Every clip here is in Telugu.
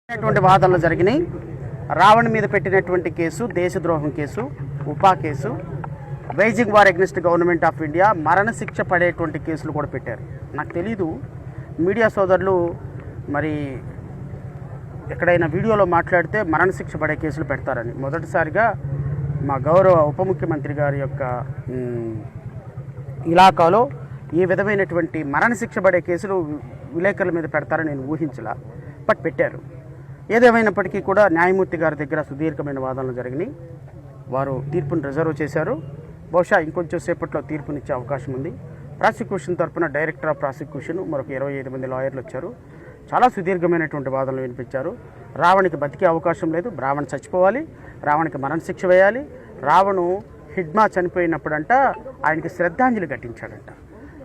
వాదనలు జరిగినాయి. రావణ్ మీద పెట్టినటువంటి కేసు దేశద్రోహం కేసు, ఉపా కేసు, waging war against government of India, మరణశిక్ష పడేటువంటి కేసులు కూడా పెట్టారు. నాకు తెలీదు మీడియా సోదరులు మరి ఎక్కడైనా వీడియోలో మాట్లాడితే మరణశిక్ష పడే కేసులు పెడతారని. మొదటిసారిగా మా గౌరవ ఉప ముఖ్యమంత్రి గారి యొక్క ఇలాకాలో ఈ విధమైనటువంటి మరణశిక్ష పడే కేసులు విలేకరుల మీద పెడతారని నేను ఊహించలా, బట్ పెట్టారు. ఏదేమైనప్పటికీ కూడా న్యాయమూర్తి గారి దగ్గర సుదీర్ఘమైన వాదనలు జరిగినాయి. వారు తీర్పును రిజర్వ్ చేశారు. బహుశా ఇంకొంచెం సేపట్లో తీర్పునిచ్చే అవకాశం ఉంది. ప్రాసిక్యూషన్ తరఫున డైరెక్టర్ ఆఫ్ ప్రాసిక్యూషన్ మరొక 25 మంది లాయర్లు వచ్చారు. చాలా సుదీర్ఘమైనటువంటి వాదనలు వినిపించారు. రావణ్కి బతికే అవకాశం లేదు, రావణ్ చచ్చిపోవాలి, రావణ్కి మరణశిక్ష వేయాలి. రావణు హిడ్మా చనిపోయినప్పుడంట ఆయనకి శ్రద్ధాంజలి ఘటించాడంట.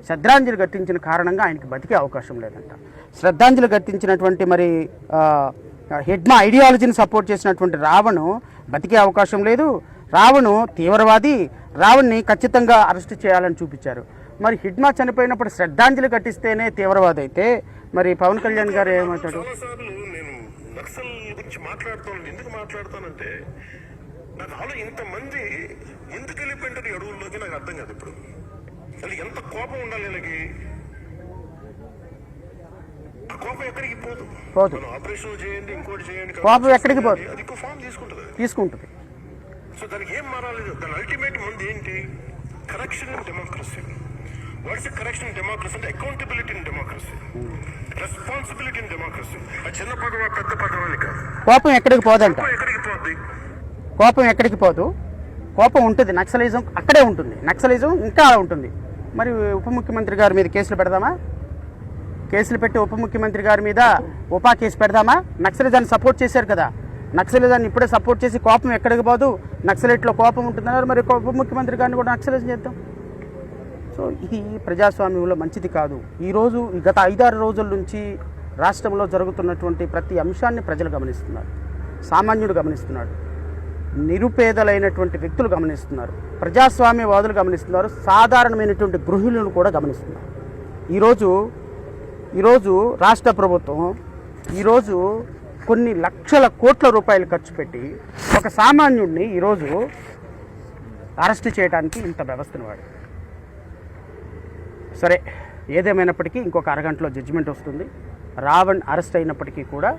శ్రద్ధాంజలి ఘటించిన కారణంగా ఆయనకి బతికే అవకాశం లేదంట. శ్రద్ధాంజలి ఘటించినటువంటి మరి హిడ్మా ఐడియాలజీని సపోర్ట్ చేసినటువంటి రావణు బతికే అవకాశం లేదు. రావణు తీవ్రవాది, రావణ్ని ఖచ్చితంగా అరెస్ట్ చేయాలని చూపించారు. మరి హిడ్మా చనిపోయినప్పుడు శ్రద్ధాంజలి ఘటిస్తేనే తీవ్రవాది అయితే మరి పవన్ కళ్యాణ్ గారు ఏమంటాడు? నేను నక్సల్ గురించి మాట్లాడుతాను. ఎందుకు మాట్లాడతానంటే నాకు ఇంతమంది ఎందుకు వెళ్ళిపోయింటారు అడవుల్లోకి నాకు అర్థం కాదు. ఇప్పుడు అసలు ఎంత కోపం ఉండాలి వీళ్ళకి. ఆ కోపం ఎక్కడికి పోదు. ఆపరేషన్ చేయండి, ఇంకోటి చేయండి, కోపం ఎక్కడికి పోదు, అది ఇంకో ఫామ్ తీసుకుంటుంది. సో దానికి ఏం మారాలి? దాని అల్టిమేట్ ముందు ఏంటి? Correction in democracy. What's correction in democracy అంటే accountability in democracy, responsibility in democracy. ఆ చిన్న పదవ పెద్ద పదవాన్ని కాదు. కోపం ఎక్కడికి పోదంట. ఎక్కడికి పోద్ది? కోపం ఎక్కడికి పోదు. కోపం ఉంటుంది, నక్సలిజం అక్కడే ఉంటుంది, నక్సలిజం ఇంకా ఉంటుంది. మరి ఉప ముఖ్యమంత్రి గారి మీద కేసులు పెడదామా? కేసులు పెట్టి ఉప ముఖ్యమంత్రి గారి మీద ఉపా కేసు పెడదామా? నక్సలిజాన్ని సపోర్ట్ చేశారు కదా, నక్సలిజాన్ని ఇప్పుడే సపోర్ట్ చేసి కోపం ఎక్కడికి పోదు, నక్సలైట్లో కోపం ఉంటుందన్నారు. మరి ఉప ముఖ్యమంత్రి గారిని కూడా నక్సలిజం చేద్దాం. సో ఇది ప్రజాస్వామ్యంలో మంచిది కాదు. ఈరోజు గత 5-6 రోజుల నుంచి రాష్ట్రంలో జరుగుతున్నటువంటి ప్రతి అంశాన్ని ప్రజలు గమనిస్తున్నారు, సామాన్యుడు గమనిస్తున్నాడు, నిరుపేదలైనటువంటి వ్యక్తులు గమనిస్తున్నారు, ప్రజాస్వామ్యవాదులు గమనిస్తున్నారు, సాధారణమైనటువంటి గృహిణులు కూడా గమనిస్తున్నారు. ఈరోజు రాష్ట్ర ప్రభుత్వం ఈరోజు కొన్ని లక్షల కోట్ల రూపాయలు ఖర్చు పెట్టి ఒక సామాన్యుడిని ఈరోజు అరెస్ట్ చేయడానికి ఇంత వ్యవస్థను వాడు. సరే, ఏదేమైనప్పటికీ ఇంకొక అరగంటలో జడ్జిమెంట్ వస్తుంది. రావణ్ అరెస్ట్ అయినప్పటికీ కూడా,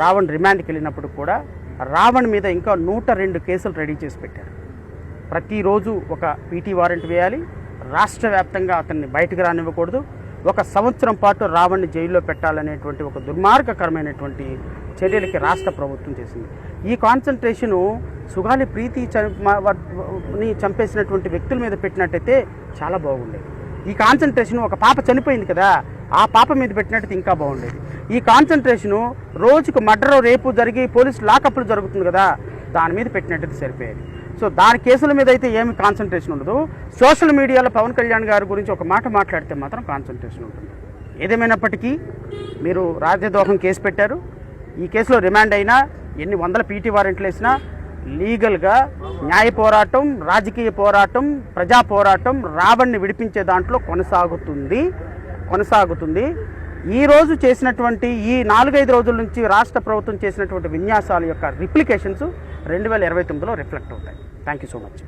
రావణ్ రిమాండ్కి వెళ్ళినప్పుడు కూడా రావణ్ మీద ఇంకా 102 కేసులు రెడీ చేసి పెట్టారు. ప్రతిరోజు ఒక పీటీ వారెంట్ వేయాలి, రాష్ట్ర వ్యాప్తంగా అతన్ని బయటకు రానివ్వకూడదు, 1 సంవత్సరం పాటు రావణ్ని జైల్లో పెట్టాలనేటువంటి ఒక దుర్మార్గకరమైనటువంటి చర్యలకి రాష్ట్ర ప్రభుత్వం చేసింది. ఈ కాన్సన్ట్రేషను సుగాలి ప్రీతి చంపేసినటువంటి వ్యక్తుల మీద పెట్టినట్టయితే చాలా బాగుండేది. ఈ కాన్సన్ట్రేషన్ ఒక పాప చనిపోయింది కదా, ఆ పాప మీద పెట్టినట్టయితే ఇంకా బాగుండేది. ఈ కాన్సన్ట్రేషను రోజుకు మర్డర్, రేపు జరిగి పోలీసు లాకప్లు జరుగుతుంది కదా, దాని మీద పెట్టినట్టయితే సరిపోయేది. సో దాని కేసుల మీద అయితే ఏమి కాన్సన్ట్రేషన్ ఉండదు. సోషల్ మీడియాలో పవన్ కళ్యాణ్ గారి గురించి ఒక మాట మాట్లాడితే మాత్రం కాన్సన్ట్రేషన్ ఉంటుంది. ఏదేమైనప్పటికీ మీరు రాజద్రోహం కేసు పెట్టారు. ఈ కేసులో రిమాండ్ అయినా, ఎన్ని వందల పీటీ వారెంట్లు వేసినా, లీగల్గా న్యాయ పోరాటం, రాజకీయ పోరాటం, ప్రజా పోరాటం రావణ్ని విడిపించే దాంట్లో కొనసాగుతుంది. ఈరోజు చేసినటువంటి ఈ 4-5 రోజుల నుంచి రాష్ట్ర ప్రభుత్వం చేసినటువంటి విన్యాసాల యొక్క రిప్లికేషన్స్ 2029లో రిఫ్లెక్ట్ అవుతాయి. Thank you so much.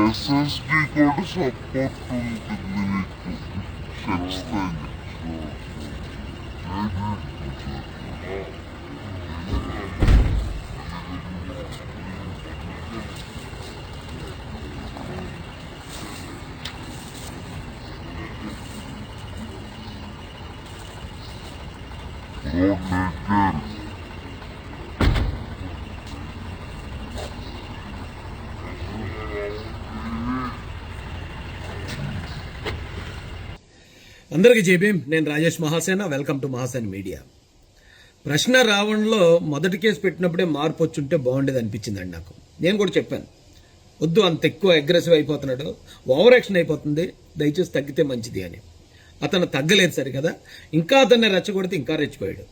SSD కూడా సపోర్ట్ ఉంటుంది మీకు ఖచ్చితంగా. అందరికీ జేబీఎం, నేను Rajesh Mahasena. Welcome to Mahasena media. ప్రశ్న రావణంలో మొదటి కేసు పెట్టినప్పుడే మార్పు వచ్చుంటే బాగుండేది అనిపించిందండి నాకు. నేను కూడా చెప్పాను, వద్దు అంత ఎక్కువ అగ్రెసివ్ అయిపోతున్నాడు, ఓవర్ యాక్షన్ అయిపోతుంది, దయచేసి తగ్గితే మంచిది అని. అతను తగ్గలేదు సరి కదా, ఇంకా అతన్ని రెచ్చగొడితే ఇంకా రెచ్చిపోయాడు.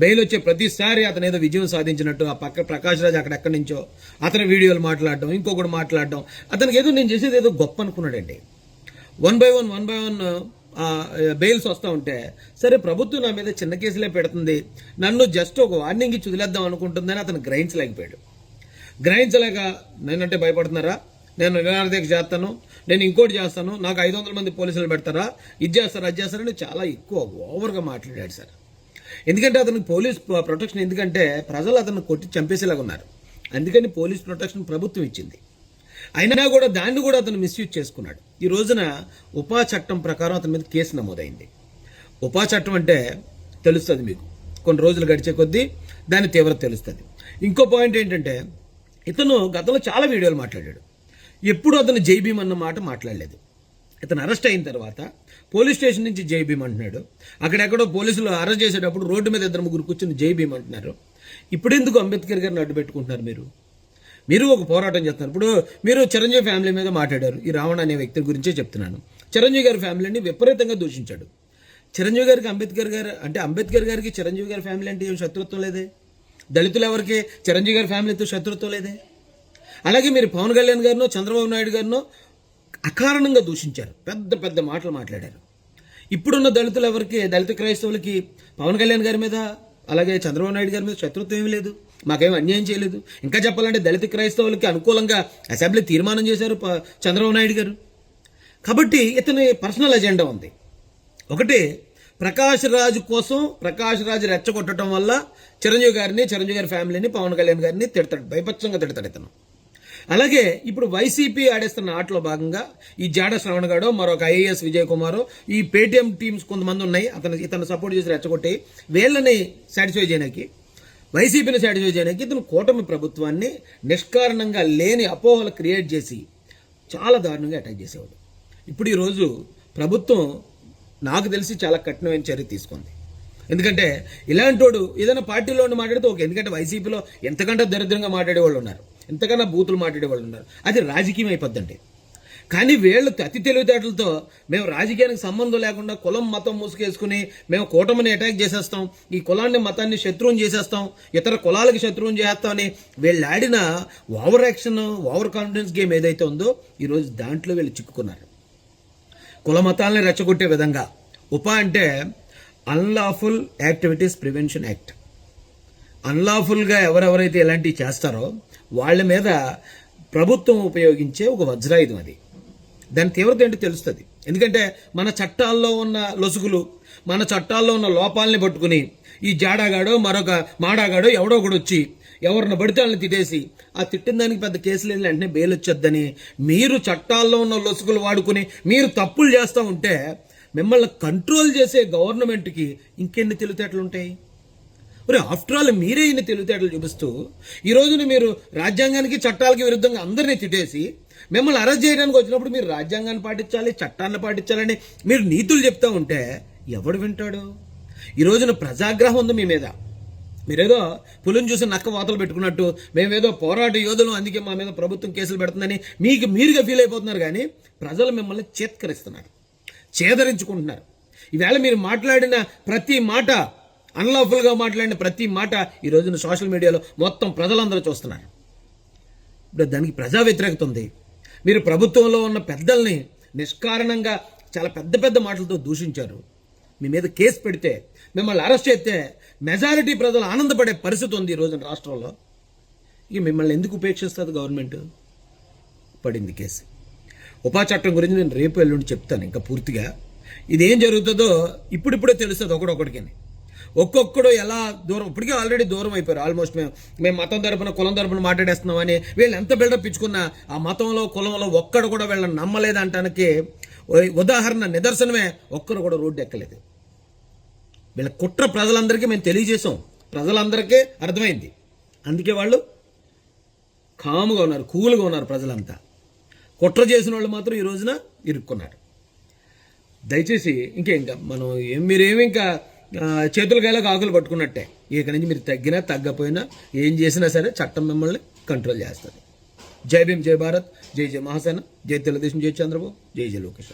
బెయిల్ వచ్చే ప్రతిసారి అతను ఏదో విజయం సాధించినట్టు ఆ పక్క ప్రకాష్ రాజ్ అక్కడెక్కడి నుంచో అతని వీడియోలు మాట్లాడడం, ఇంకొకటి మాట్లాడడం, అతనికి ఏదో నేను చేసేది ఏదో గొప్ప అనుకున్నాడండి. వన్ బై వన్ బెయిల్స్ వస్తూ ఉంటే, సరే ప్రభుత్వం నా మీద చిన్న కేసులే పెడుతుంది, నన్ను జస్ట్ ఒక వార్నింగ్ ఇచ్చి వదిలేద్దాం అనుకుంటుందని అతను గ్రహించలేకపోయాడు. గ్రహించలేక నేనంటే భయపడుతున్నారా, నేను నిరాదీక్ష చేస్తాను, నేను ఇంకోటి చేస్తాను, నాకు 500 మంది పోలీసులు పెడతారా, ఇది చేస్తారా, అది చేస్తారని చాలా ఎక్కువ ఓవర్గా మాట్లాడాడు సార్. ఎందుకంటే అతనికి పోలీస్ ప్రొటెక్షన్, ఎందుకంటే ప్రజలు అతను కొట్టి చంపేసేలాగా ఉన్నారు, అందుకని పోలీస్ ప్రొటెక్షన్ ప్రభుత్వం ఇచ్చింది. అయినా కూడా దాన్ని కూడా అతను మిస్యూజ్ చేసుకున్నాడు. ఈ రోజున ఉపా చట్టం ప్రకారం అతని మీద కేసు నమోదైంది. ఉపా చట్టం అంటే తెలుస్తుంది మీకు, కొన్ని రోజులు గడిచే కొద్దీ దాని తీవ్రత తెలుస్తుంది. ఇంకో పాయింట్ ఏంటంటే, ఇతను గతంలో చాలా వీడియోలు మాట్లాడాడు, ఎప్పుడు అతను జై భీమ్ అన్న మాట మాట్లాడలేదు. ఇతను అరెస్ట్ అయిన తర్వాత పోలీస్ స్టేషన్ నుంచి జై భీమ్ అంటున్నాడు, అక్కడెక్కడో పోలీసులు అరెస్ట్ చేసేటప్పుడు రోడ్డు మీద 2-3 కూర్చొని జై భీమ్ అంటున్నారు. ఇప్పుడెందుకు అంబేద్కర్ గారిని అడ్డు పెట్టుకుంటున్నారు? మీరు ఒక పోరాటం చేస్తున్నారు. ఇప్పుడు మీరు చిరంజీవి ఫ్యామిలీ మీద మాట్లాడారు, ఈ రావణ అనే వ్యక్తి గురించే చెప్తున్నాను. చిరంజీవి గారి ఫ్యామిలీని విపరీతంగా దూషించాడు. చిరంజీవి గారికి అంబేద్కర్ గారు అంటే, అంబేద్కర్ గారికి చిరంజీవి గారి ఫ్యామిలీ అంటే ఏం శత్రుత్వం లేదే, దళితులు ఎవరికి చిరంజీవి గారి ఫ్యామిలీతో శత్రుత్వం లేదే. అలాగే మీరు పవన్ కళ్యాణ్ గారినో చంద్రబాబు నాయుడు గారినో అకారణంగా దూషించారు, పెద్ద పెద్ద మాటలు మాట్లాడారు. ఇప్పుడున్న దళితులు ఎవరికి, దళిత క్రైస్తవులకి పవన్ కళ్యాణ్ గారి మీద అలాగే చంద్రబాబు నాయుడు గారి మీద శత్రుత్వం ఏమీ లేదు, మాకేం అన్యాయం చేయలేదు. ఇంకా చెప్పాలంటే దళిత క్రైస్తవులకి అనుకూలంగా అసెంబ్లీ తీర్మానం చేశారు చంద్రబాబు నాయుడు గారు. కాబట్టి ఇతని పర్సనల్ ఎజెండా ఉంది. ఒకటి, ప్రకాష్ రాజ్ కోసం ప్రకాష్ రాజ్ రెచ్చగొట్టడం వల్ల చిరంజీవి గారిని, చిరంజీవి గారి ఫ్యామిలీని, పవన్ కళ్యాణ్ గారిని తిడతాడు, భయపచ్చంగా తిడతాడు ఇతను. అలాగే ఇప్పుడు వైసీపీ ఆడేస్తున్న ఆటలో భాగంగా ఈ జాడ శ్రవణ్ గాడో, మరొక ఐఏఎస్ విజయ్ కుమారో, ఈ పేటీఎం టీమ్స్ కొంతమంది ఉన్నాయి ఇతను సపోర్ట్ చేసి రెచ్చగొట్టి వీళ్ళని సాటిస్ఫై చేయడానికి, వైసీపీని సాటిస్ఫై చేయడానికి ఇతను కూటమి ప్రభుత్వాన్ని నిష్కారణంగా లేని అపోహలు క్రియేట్ చేసి చాలా దారుణంగా అటాక్ చేసేవాడు. ఇప్పుడు ఈరోజు ప్రభుత్వం నాకు తెలిసి చాలా కఠినమైన చర్య తీసుకుంది. ఎందుకంటే ఇలాంటి వాడు ఏదైనా పార్టీలో ఉండి మాట్లాడితే ఓకే, ఎందుకంటే వైసీపీలో ఎంతకంటే దరిద్రంగా మాట్లాడే వాళ్ళు ఉన్నారు, ఎంతకన్నా బూతులు మాట్లాడే వాళ్ళు ఉన్నారు, అది రాజకీయం అయిపోద్దండి. కానీ వీళ్ళు అతి తెలివితేటలతో మేము రాజకీయానికి సంబంధం లేకుండా కులం మతం మూసుకేసుకుని మేము కూటమిని అటాక్ చేసేస్తాం, ఈ కులాన్ని మతాన్ని శత్రువుని చేసేస్తాం, ఇతర కులాలకి శత్రువుని చేస్తామని వీళ్ళు ఆడిన over action, over confidence game ఏదైతే ఉందో ఈరోజు దాంట్లో వీళ్ళు చిక్కుకున్నారు. కుల మతాలని రెచ్చగొట్టే విధంగా ఉపా అంటే అన్లాఫుల్ యాక్టివిటీస్ ప్రివెన్షన్ యాక్ట్. అన్లాఫుల్గా ఎవరెవరైతే ఇలాంటివి చేస్తారో వాళ్ళ మీద ప్రభుత్వం ఉపయోగించే ఒక వజ్రాయుధం అది. దాని తీవ్రత ఏంటో తెలుస్తుంది. ఎందుకంటే మన చట్టాల్లో ఉన్న లొసుగులు, మన చట్టాల్లో ఉన్న లోపాలని పట్టుకుని ఈ జాడాగాడో మరొక మాడాగాడో ఎవడో కూడా వచ్చి ఎవరిని పడితే వాళ్ళని తిట్టేసి ఆ తిట్టిన దానికి పెద్ద కేసులు వెళ్ళి వెంటనే బెయిల్ వచ్చేద్దని మీరు చట్టాల్లో ఉన్న లొసుగులు వాడుకుని మీరు తప్పులు చేస్తూ ఉంటే మిమ్మల్ని కంట్రోల్ చేసే గవర్నమెంట్కి ఇంకెన్ని తెలివితేటలు ఉంటాయి? మరి ఆఫ్టర్ ఆల్ మీరే ఇన్ని తెలివితేటలు చూపిస్తూ ఈ రోజున మీరు రాజ్యాంగానికి చట్టాలకి విరుద్ధంగా అందరినీ తిట్టేసి మిమ్మల్ని అరెస్ట్ చేయడానికి వచ్చినప్పుడు మీరు రాజ్యాంగాన్ని పాటించాలి, చట్టాన్ని పాటించాలని మీరు నీతులు చెప్తా ఉంటే ఎవడు వింటాడు? ఈ రోజున ప్రజాగ్రహం ఉంది మీ మీద. మీరేదో పులిని చూసి నక్క వాతలు పెట్టుకున్నట్టు మేమేదో పోరాట యోధులు, అందుకే మా మీద ప్రభుత్వం కేసులు పెడుతుందని మీరుగా ఫీల్ అయిపోతున్నారు. కానీ ప్రజలు మిమ్మల్ని చేత్కరిస్తున్నారు, చేదరించుకుంటున్నారు. ఈవేళ మీరు మాట్లాడిన ప్రతి మాట, అన్లాఫుల్గా మాట్లాడిన ప్రతి మాట ఈ రోజున సోషల్ మీడియాలో మొత్తం ప్రజలందరూ చూస్తున్నారు. ఇప్పుడు దానికి ప్రజా వ్యతిరేకత ఉంది. మీరు ప్రభుత్వంలో ఉన్న పెద్దల్ని నిష్కారణంగా చాలా పెద్ద పెద్ద మాటలతో దూషించారు. మీ మీద కేసు పెడితే, మిమ్మల్ని అరెస్ట్ చేస్తే మెజారిటీ ప్రజలు ఆనందపడే పరిస్థితి ఉంది ఈ రోజున రాష్ట్రంలో. ఇక మిమ్మల్ని ఎందుకు ఉపేక్షిస్తుంది గవర్నమెంట్? పడింది కేసు. ఉపా చట్టం గురించి నేను రేపు ఎల్లుండి చెప్తాను ఇంకా పూర్తిగా. ఇదేం జరుగుతుందో ఇప్పుడిప్పుడే తెలుస్తుంది ఒకడొకడికి. ఒక్కొక్కడు ఎలా దూరం, ఇప్పటికే ఆల్రెడీ దూరం అయిపోయారు. ఆల్మోస్ట్ మేము మతం తరపున కులం తరపున మాట్లాడేస్తున్నామని వీళ్ళు ఎంత బిల్డప్ ఇచ్చుకున్నా ఆ మతంలో కులంలో ఒక్కడు కూడా వీళ్ళని నమ్మలేదంటానికి ఉదాహరణ, నిదర్శనమే ఒక్కరు కూడా రోడ్డు ఎక్కలేదు. వీళ్ళ కుట్ర ప్రజలందరికీ మేము తెలియజేసాం, ప్రజలందరికీ అర్థమైంది. అందుకే వాళ్ళు కాముగా ఉన్నారు, కూల్గా ఉన్నారు. ప్రజలంతా కుట్ర చేసిన వాళ్ళు మాత్రం ఈ రోజున ఇరుక్కున్నారు. దయచేసి ఇంకా మనం మీరేమి ఇంకా చేతుల కాయలకు ఆకులు పట్టుకున్నట్టే. ఇక నుంచి మీరు తగ్గినా తగ్గపోయినా ఏం చేసినా సరే చట్టం మిమ్మల్ని కంట్రోల్ చేస్తుంది. జై భీమ్, జై భారత్, జై జై మహాసేన, జై తెలుగుదేశం, జై చంద్రబాబు, జై జై లోకేష్.